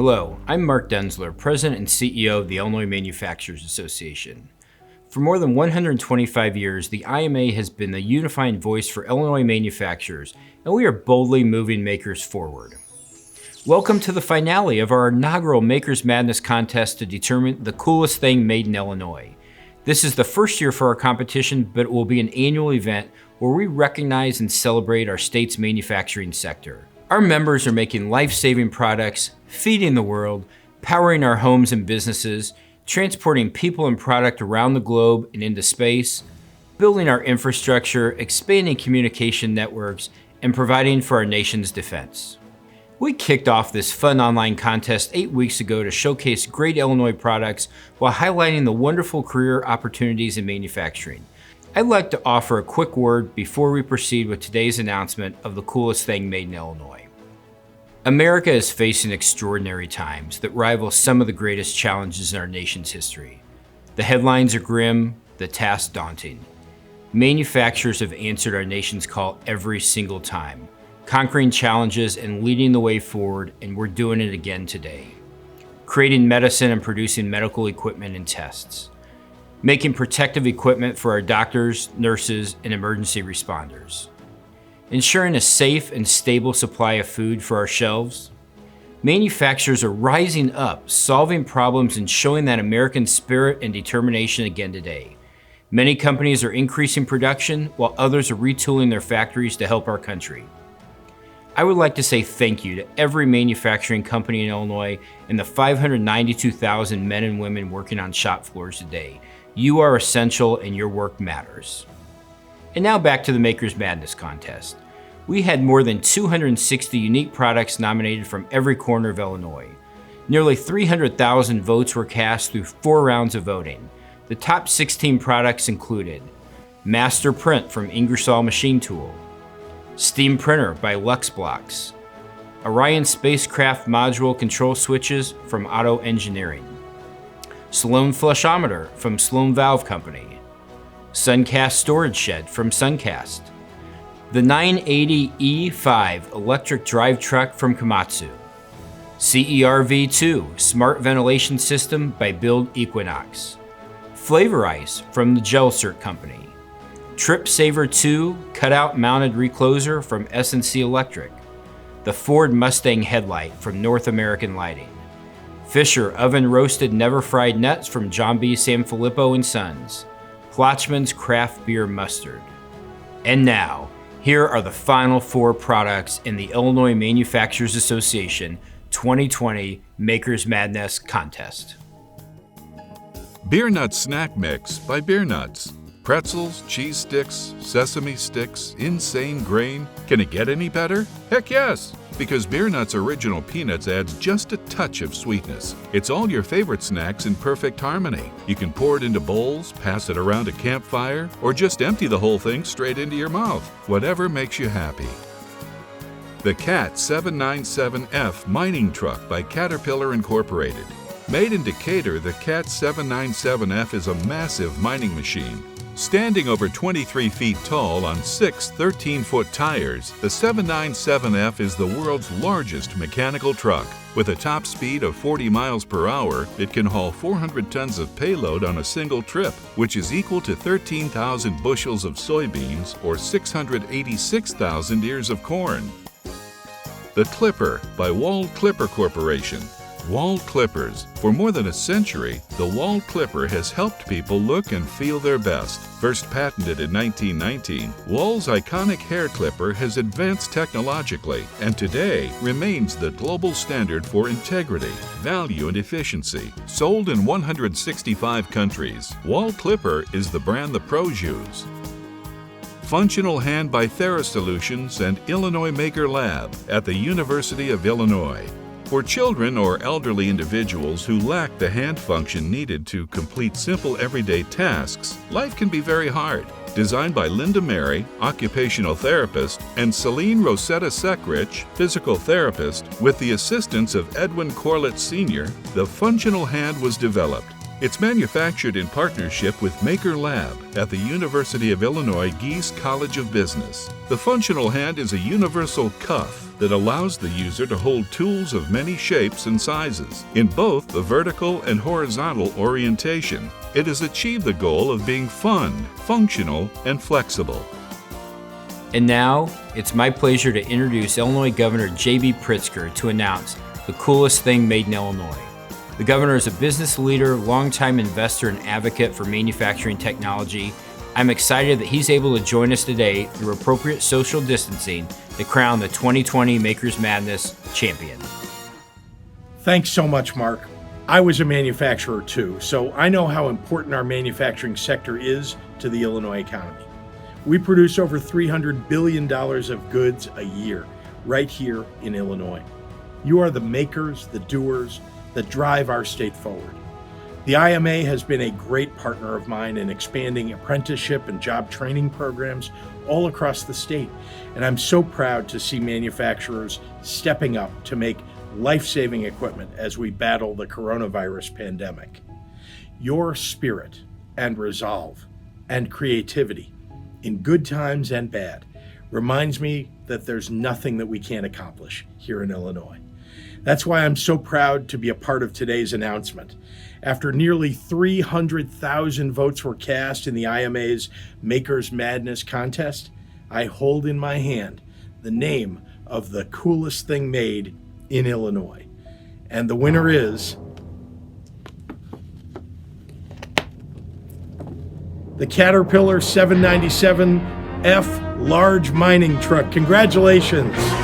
Hello, I'm Mark Denzler, President and CEO of the Illinois Manufacturers Association. For more than 125 years, the IMA has been the unifying voice for Illinois manufacturers, and we are boldly moving makers forward. Welcome to the finale of our inaugural Makers Madness contest to determine the coolest thing made in Illinois. This is the first year for our competition, but it will be an annual event where we recognize and celebrate our state's manufacturing sector. Our members are making life-saving products, feeding the world, powering our homes and businesses, transporting people and product around the globe and into space, building our infrastructure, expanding communication networks, and providing for our nation's defense. We kicked off this fun online contest 8 weeks ago to showcase great Illinois products while highlighting the wonderful career opportunities in manufacturing. I'd like to offer a quick word before we proceed with today's announcement of the coolest thing made in Illinois. America is facing extraordinary times that rival some of the greatest challenges in our nation's history. The headlines are grim, the task daunting. Manufacturers have answered our nation's call every single time, conquering challenges and leading the way forward, and we're doing it again today. Creating medicine and producing medical equipment and tests. Making protective equipment for our doctors, nurses, and emergency responders. Ensuring a safe and stable supply of food for our shelves. Manufacturers are rising up, solving problems and showing that American spirit and determination again today. Many companies are increasing production, while others are retooling their factories to help our country. I would like to say thank you to every manufacturing company in Illinois and the 592,000 men and women working on shop floors today. You are essential and your work matters. And now back to the Makers Madness contest. We had more than 260 unique products nominated from every corner of Illinois. Nearly 300,000 votes were cast through 4 rounds of voting. The top 16 products included Master Print from Ingersoll Machine Tool, Steam Printer by Luxblocks, Orion Spacecraft Module Control Switches from Auto Engineering, Sloan Flushometer from Sloan Valve Company, Suncast Storage Shed from Suncast, the 980E5 Electric Drive Truck from Komatsu, CERV2 Smart Ventilation System by Build Equinox, Flavor Ice from the GelCert Company, Trip Saver 2 Cutout Mounted Recloser from S&C Electric, the Ford Mustang Headlight from North American Lighting, Fisher Oven Roasted Never Fried Nuts from John B. Sanfilippo & Sons, Plotchman's Craft Beer Mustard. And now, here are the final 4 products in the Illinois Manufacturers Association 2020 Makers Madness contest. Beer Nut Snack Mix by Beer Nuts. Pretzels, cheese sticks, sesame sticks, insane grain. Can it get any better? Heck yes! Because Beer Nuts Original Peanuts adds just a touch of sweetness. It's all your favorite snacks in perfect harmony. You can pour it into bowls, pass it around a campfire, or just empty the whole thing straight into your mouth. Whatever makes you happy. The CAT 797F Mining Truck by Caterpillar Incorporated. Made in Decatur, the CAT 797F is a massive mining machine. Standing over 23 feet tall on 6 13-foot tires, the 797F is the world's largest mechanical truck. With a top speed of 40 miles per hour, it can haul 400 tons of payload on a single trip, which is equal to 13,000 bushels of soybeans or 686,000 ears of corn. The Clipper by Wahl Clipper Corporation. Wahl Clippers. For more than a century, the Wahl Clipper has helped people look and feel their best. First patented in 1919, Wahl's iconic hair clipper has advanced technologically and today remains the global standard for integrity, value, and efficiency. Sold in 165 countries, Wahl Clipper is the brand the pros use. Functional Hand by TheraSolutions and Illinois Maker Lab at the University of Illinois. For children or elderly individuals who lack the hand function needed to complete simple everyday tasks, life can be very hard. Designed by Linda Mary, occupational therapist, and Celine Rosetta Seckrich, physical therapist, with the assistance of Edwin Corlett Sr., the functional hand was developed. It's manufactured in partnership with Maker Lab at the University of Illinois Geese College of Business. The functional hand is a universal cuff that allows the user to hold tools of many shapes and sizes. In both the vertical and horizontal orientation, it has achieved the goal of being fun, functional, and flexible. And now, it's my pleasure to introduce Illinois Governor JB Pritzker to announce the coolest thing made in Illinois. The governor is a business leader, longtime investor, and advocate for manufacturing technology. I'm excited that he's able to join us today through appropriate social distancing to crown the 2020 Makers Madness champion. Thanks so much, Mark. I was a manufacturer too, so I know how important our manufacturing sector is to the Illinois economy. We produce over $300 billion of goods a year, right here in Illinois. You are the makers, the doers, that drive our state forward. The IMA has been a great partner of mine in expanding apprenticeship and job training programs all across the state, and I'm so proud to see manufacturers stepping up to make life-saving equipment as we battle the coronavirus pandemic. Your spirit and resolve and creativity, in good times and bad, reminds me that there's nothing that we can't accomplish here in Illinois. That's why I'm so proud to be a part of today's announcement. After nearly 300,000 votes were cast in the IMA's Makers Madness contest, I hold in my hand the name of the coolest thing made in Illinois. And the winner is the Caterpillar 797F large mining truck. Congratulations.